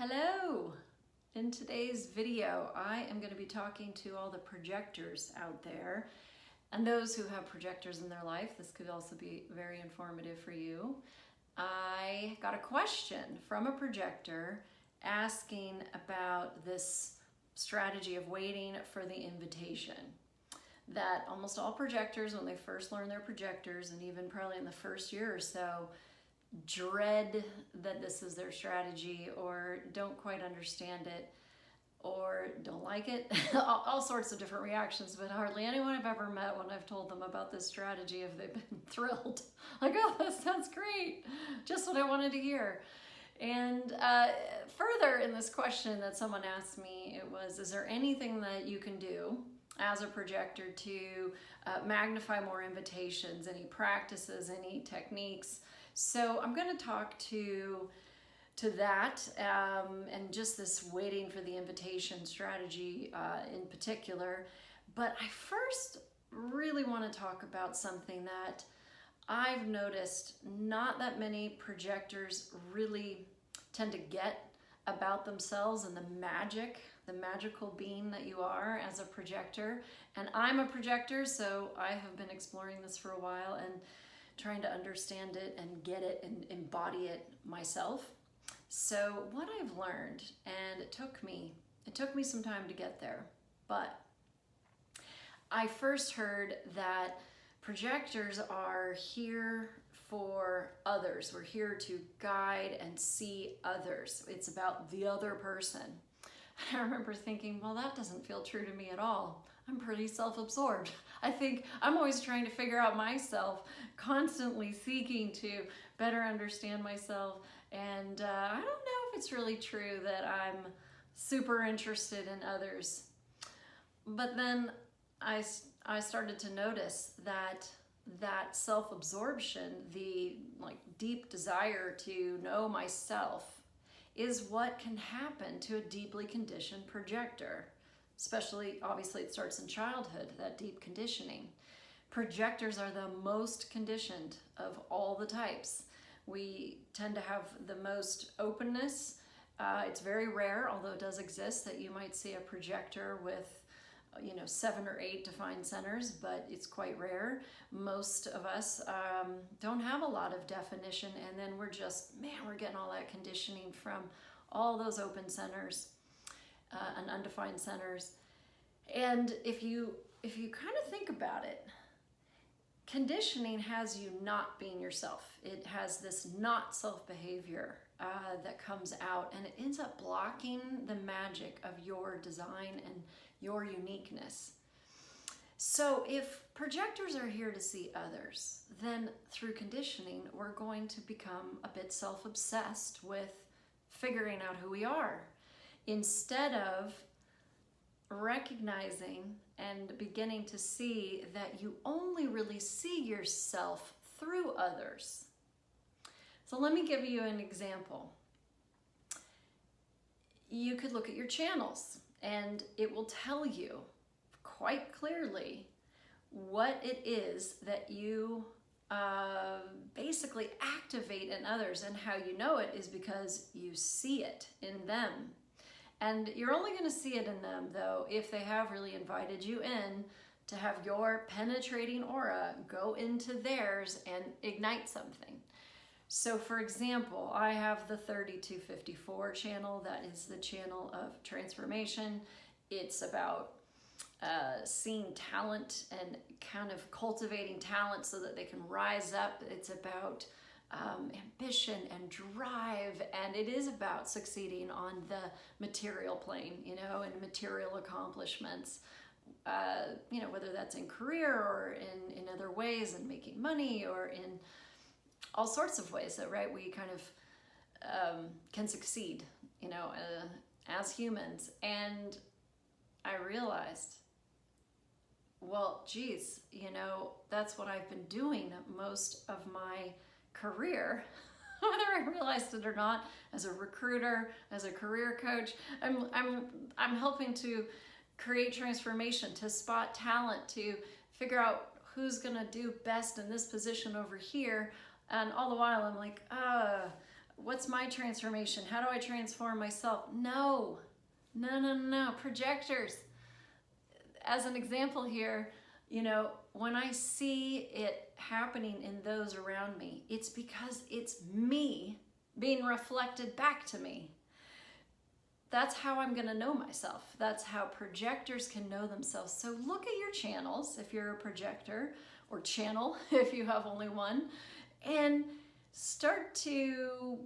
Hello! In today's video, I am going to be talking to all the projectors out there and those who have projectors in their life. This could also be very informative for you. I got a question from a projector asking about this strategy of waiting for the invitation. That almost all projectors, when they first learn their projectors, and even probably in the first year or so, dread that this is their strategy, or don't quite understand it, or don't like it. All sorts of different reactions, but hardly anyone I've ever met when I've told them about this strategy have they been thrilled. Like, oh, that sounds great. Just what I wanted to hear. And further in this question that someone asked me, it was, is there anything that you can do as a projector to magnify more invitations, any practices, any techniques? So I'm going to talk to that and just this waiting for the invitation strategy in particular. But I first really want to talk about something that I've noticed not that many projectors really tend to get about themselves and the magical being that you are as a projector. And I'm a projector, so I have been exploring this for a while and trying to understand it and get it and embody it myself. So what I've learned, and it took me some time to get there, but I first heard that projectors are here for others. We're here to guide and see others. It's about the other person. I remember thinking, well, that doesn't feel true to me at all. I'm pretty self-absorbed. I think I'm always trying to figure out myself, constantly seeking to better understand myself. And I don't know if it's really true that I'm super interested in others. But then I started to notice that self-absorption, the deep desire to know myself, is what can happen to a deeply conditioned projector. Especially, obviously, it starts in childhood, that deep conditioning. Projectors are the most conditioned of all the types. We tend to have the most openness. It's very rare, although it does exist, that you might see a projector with 7 or 8 defined centers, but it's quite rare. Most of us don't have a lot of definition, and then we're getting all that conditioning from all those open centers and undefined centers. And if you kind of think about it, conditioning has you not being yourself. It has this not self behavior that comes out, and it ends up blocking the magic of your design and your uniqueness. So if projectors are here to see others, then through conditioning, we're going to become a bit self-obsessed with figuring out who we are, instead of recognizing and beginning to see that you only really see yourself through others. So let me give you an example. You could look at your channels, and it will tell you quite clearly what it is that you basically activate in others, and how you know it is because you see it in them. And you're only going to see it in them, though, if they have really invited you in to have your penetrating aura go into theirs and ignite something. So, for example, I have the 3254 channel. That is the channel of transformation. It's about seeing talent and kind of cultivating talent so that they can rise up. It's about ambition and drive, and it is about succeeding on the material plane, and material accomplishments, whether that's in career or in other ways, and making money, or in all sorts of ways that, we kind of can succeed, as humans. And I realized, well, geez, that's what I've been doing most of my career, whether I realized it or not, as a recruiter, as a career coach. I'm helping to create transformation, to spot talent, to figure out who's gonna do best in this position over here. And all the while I'm like, what's my transformation? How do I transform myself? No. Projectors. As an example here, when I see it happening in those around me, it's because it's me being reflected back to me. That's how I'm going to know myself. That's how projectors can know themselves. So look at your channels if you're a projector, or channel if you have only one, and start to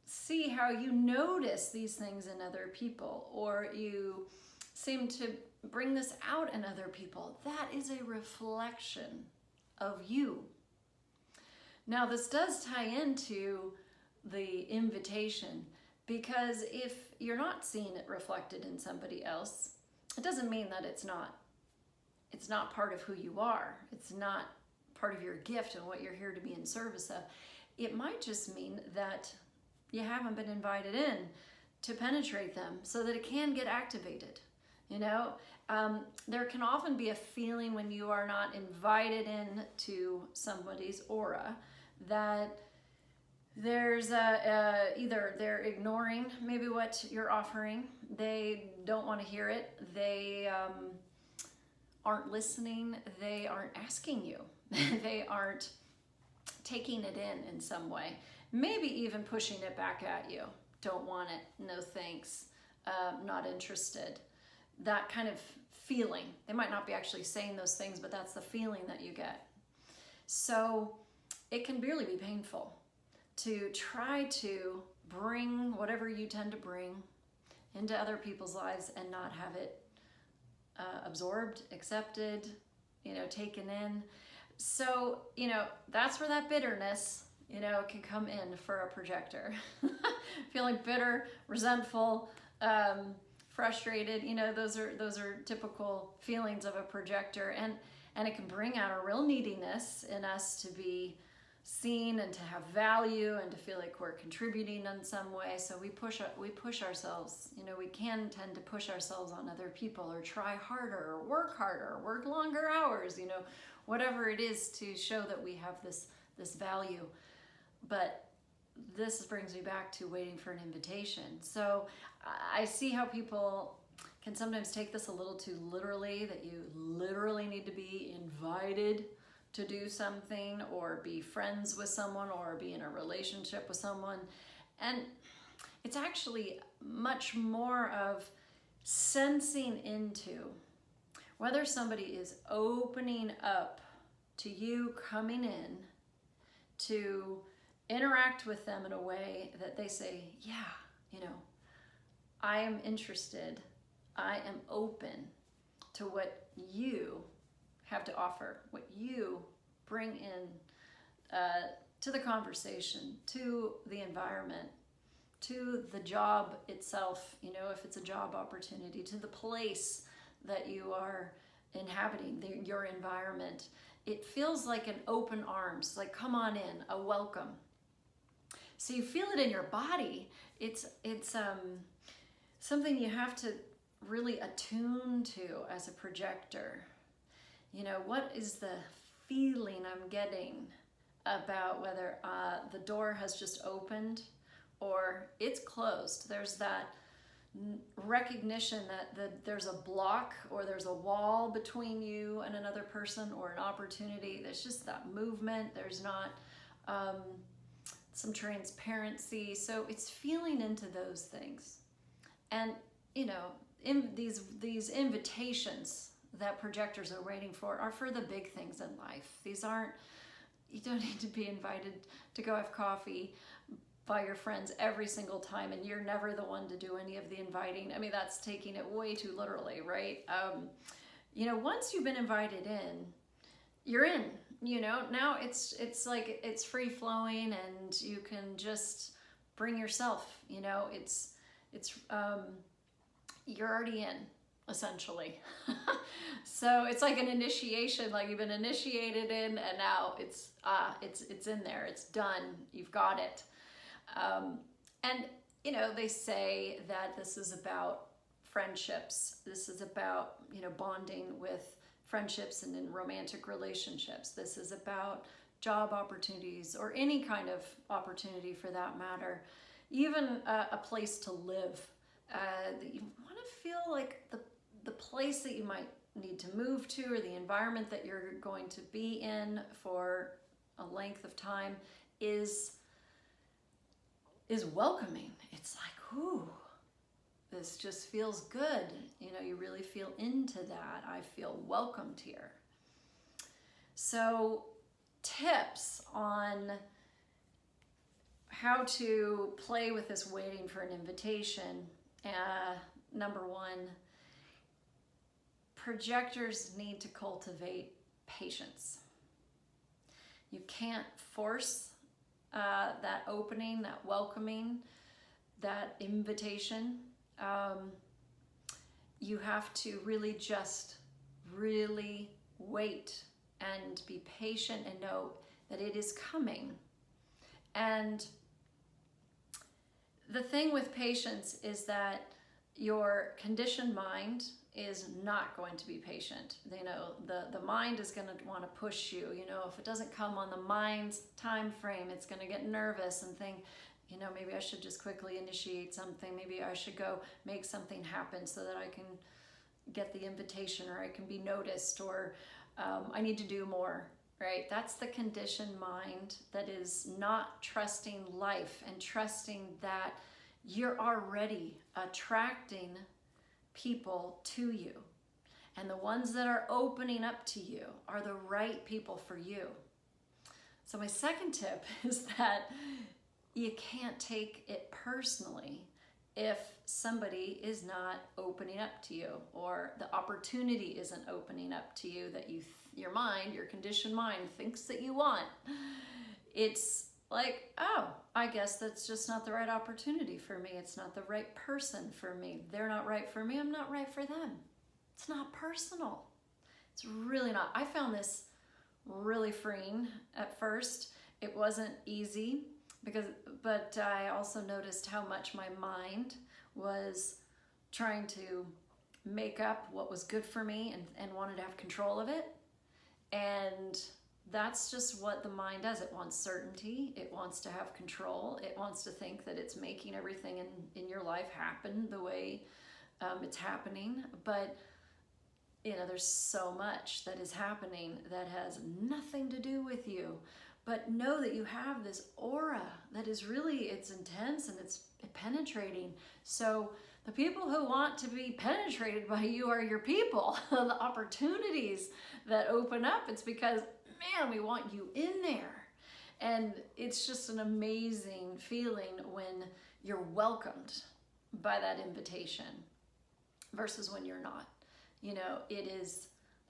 see how you notice these things in other people, or you seem to bring this out in other people. That is a reflection of you. Now, this does tie into the invitation, because if you're not seeing it reflected in somebody else, it doesn't mean that it's not part of who you are. It's not part of your gift and what you're here to be in service of. It might just mean that you haven't been invited in to penetrate them so that it can get activated. There can often be a feeling when you are not invited in to somebody's aura that there's either they're ignoring maybe what you're offering, they don't want to hear it, they aren't listening, they aren't asking you, they aren't taking it in some way, maybe even pushing it back at you. Don't want it, no thanks, not interested. That kind of feeling. They might not be actually saying those things, but that's the feeling that you get. So it can really be painful to try to bring whatever you tend to bring into other people's lives and not have it absorbed, accepted, taken in. So, that's where that bitterness, can come in for a projector. Feeling bitter, resentful, frustrated, those are typical feelings of a projector, and it can bring out a real neediness in us to be seen and to have value and to feel like we're contributing in some way. So we push ourselves. We can tend to push ourselves on other people, or try harder, or work longer hours, whatever it is to show that we have this value. But this brings me back to waiting for an invitation. So I see how people can sometimes take this a little too literally, that you literally need to be invited to do something, or be friends with someone, or be in a relationship with someone. And it's actually much more of sensing into whether somebody is opening up to you coming in to interact with them in a way that they say, yeah, I am interested. I am open to what you have to offer, what you bring in to the conversation, to the environment, to the job itself, if it's a job opportunity, to the place that you are inhabiting, your environment. It feels like an open arms, like come on in, a welcome. So you feel it in your body. It's something you have to really attune to as a projector. What is the feeling I'm getting about whether the door has just opened or it's closed? There's that recognition that there's a block or there's a wall between you and another person, or an opportunity. There's just that movement. There's not some transparency. So it's feeling into those things. And, in these invitations that projectors are waiting for are for the big things in life. You don't need to be invited to go have coffee by your friends every single time, and you're never the one to do any of the inviting. I mean, that's taking it way too literally, right? Once you've been invited in, you're in. Now it's like it's free flowing, and you can just bring yourself. You're already in, essentially. So it's like an initiation, like you've been initiated in, and now it's in there, it's done, you've got it. And they say that this is about friendships. This is about, bonding with friendships and in romantic relationships. This is about job opportunities, or any kind of opportunity for that matter, even a place to live, that you want to feel like the place that you might need to move to, or the environment that you're going to be in for a length of time is welcoming. It's like, ooh, this just feels good. You know, you really feel into that. I feel welcomed here. So tips on how to play with this waiting for an invitation. Number one, projectors need to cultivate patience. You can't force that opening, that welcoming, that invitation. You have to really wait and be patient and know that it is coming. And the thing with patience is that your conditioned mind is not going to be patient. You know, the mind is going to want to push you. You know, if it doesn't come on the mind's time frame, it's going to get nervous and think, you know, maybe I should just quickly initiate something. Maybe I should go make something happen so that I can get the invitation, or I can be noticed, or I need to do more, right? That's the conditioned mind that is not trusting life and trusting that you're already attracting people to you. And the ones that are opening up to you are the right people for you. So my second tip is that you can't take it personally if somebody is not opening up to you, or the opportunity isn't opening up to you that your mind, your conditioned mind, thinks that you want. It's like, oh, I guess that's just not the right opportunity for me. It's not the right person for me. They're not right for me. I'm not right for them. It's not personal. It's really not. I found this really freeing at first. It wasn't easy, but I also noticed how much my mind was trying to make up what was good for me and wanted to have control of it. And that's just what the mind does. It wants certainty. It wants to have control. It wants to think that it's making everything in your life happen the way it's happening. But you know, there's so much that is happening that has nothing to do with you. But know that you have this aura that is really, it's intense and it's penetrating. So the people who want to be penetrated by you are your people. The opportunities that open up, it's because, man, we want you in there. And it's just an amazing feeling when you're welcomed by that invitation versus when you're not. You know,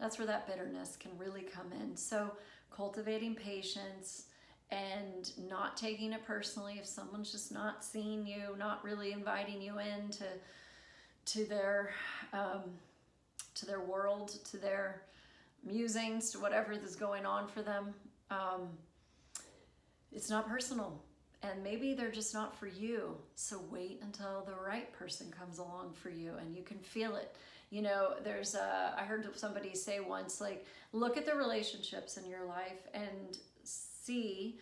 that's where that bitterness can really come in. So cultivating patience and not taking it personally if someone's just not seeing you, not really inviting you in to their world, to their musings, to whatever is going on for them. It's not personal, and maybe they're just not for you. So wait until the right person comes along for you and you can feel it. You know, I heard somebody say once, like, look at the relationships in your life and see,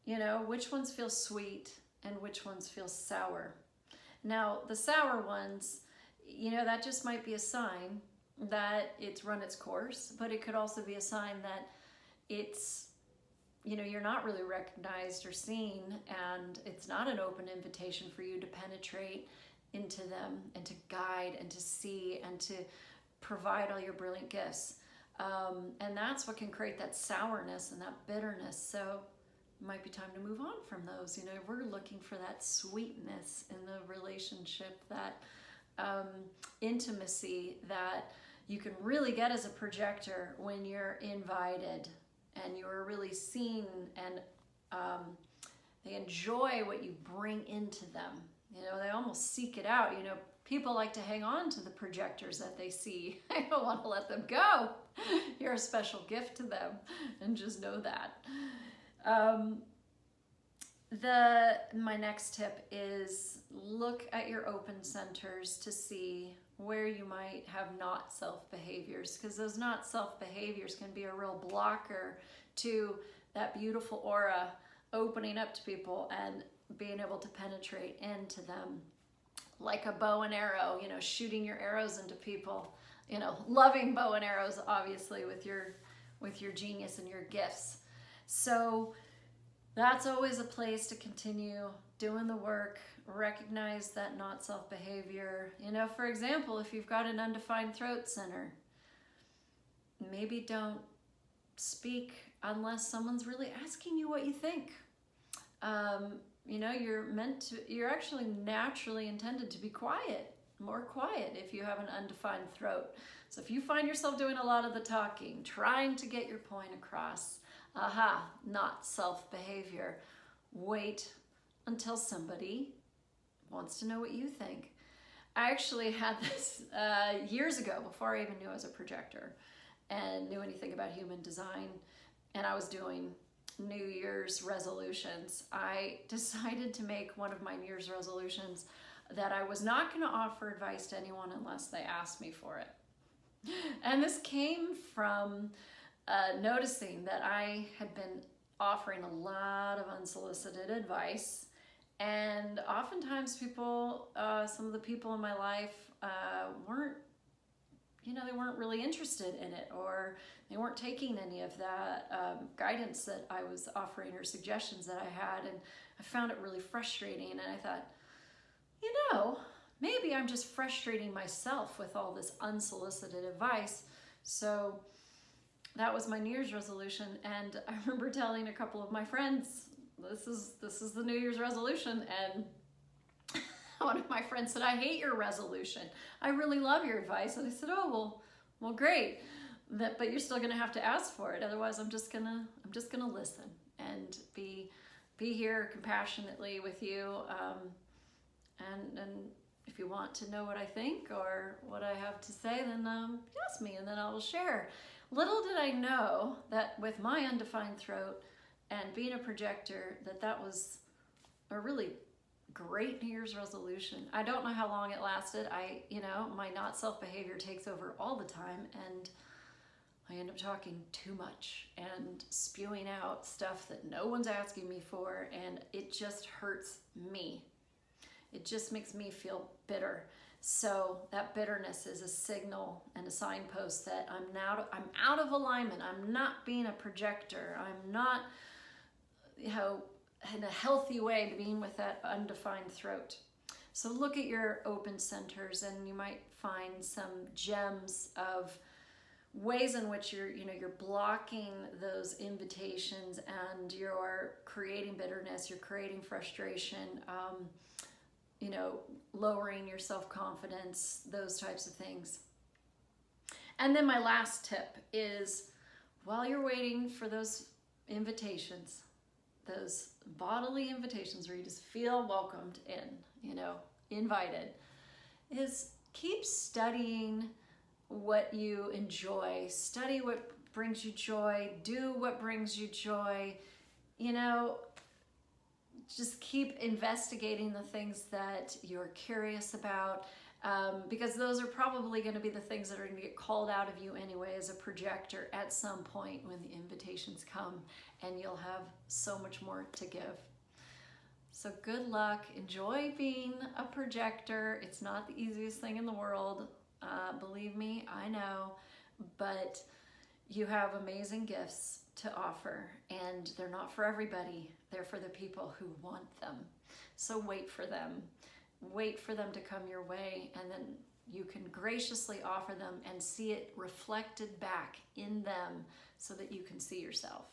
you know, which ones feel sweet and which ones feel sour. Now, the sour ones, you know, that just might be a sign that it's run its course, but it could also be a sign that it's, you know, you're not really recognized or seen, and it's not an open invitation for you to penetrate into them and to guide and to see and to provide all your brilliant gifts. And that's what can create that sourness and that bitterness. So it might be time to move on from those. You know, we're looking for that sweetness in the relationship, that intimacy that you can really get as a projector when you're invited and you're really seen, and they enjoy what you bring into them. You know, they almost seek it out. You know, people like to hang on to the projectors that they see. I don't want to let them go. You're a special gift to them, and just know that. My next tip is look at your open centers to see where you might have not self behaviors, because those not self behaviors can be a real blocker to that beautiful aura opening up to people and being able to penetrate into them like a bow and arrow, you know, shooting your arrows into people, you know, loving bow and arrows, obviously, with your genius and your gifts. So that's always a place to continue doing the work, recognize that not self behavior. You know, for example, if you've got an undefined throat center, maybe don't speak unless someone's really asking you what you think. You know, you're actually naturally intended to be quiet, more quiet if you have an undefined throat. So if you find yourself doing a lot of the talking, trying to get your point across, not self-behavior. Wait until somebody wants to know what you think. I actually had this years ago, before I even knew I was a projector and knew anything about human design, and I was doing New Year's resolutions. I decided to make one of my New Year's resolutions that I was not going to offer advice to anyone unless they asked me for it. And this came from noticing that I had been offering a lot of unsolicited advice, and oftentimes people, some of the people in my life they weren't really interested in it, or they weren't taking any of that guidance that I was offering or suggestions that I had, and I found it really frustrating. And I thought, you know, maybe I'm just frustrating myself with all this unsolicited advice. So that was my New Year's resolution, and I remember telling a couple of my friends, this is the New Year's resolution, and one of my friends said, I hate your resolution. I really love your advice. And I said, oh, well, great. But you're still gonna have to ask for it. Otherwise, I'm just gonna listen and be here compassionately with you. And if you want to know what I think or what I have to say, then ask me, and then I will share. Little did I know that with my undefined throat and being a projector, that was a really great New Year's resolution. I don't know how long it lasted. My not self behavior takes over all the time, and I end up talking too much and spewing out stuff that no one's asking me for, and it just hurts me. It just makes me feel bitter. So that bitterness is a signal and a signpost that I'm out of alignment. I'm not being a projector. I'm not, in a healthy way being with that undefined throat. So look at your open centers, and you might find some gems of ways in which you're blocking those invitations, and you're creating bitterness, you're creating frustration, lowering your self-confidence, those types of things. And then my last tip is, while you're waiting for those invitations, those bodily invitations where you just feel welcomed in, invited, is keep studying what you enjoy. Study what brings you joy. Do what brings you joy. Just keep investigating the things that you're curious about, because those are probably going to be the things that are going to get called out of you anyway as a projector at some point when the invitations come, and you'll have so much more to give. So good luck. Enjoy being a projector. It's not the easiest thing in the world. Believe me, I know, but you have amazing gifts to offer, and they're not for everybody. They're for the people who want them. So wait for them. Wait for them to come your way, and then you can graciously offer them and see it reflected back in them so that you can see yourself.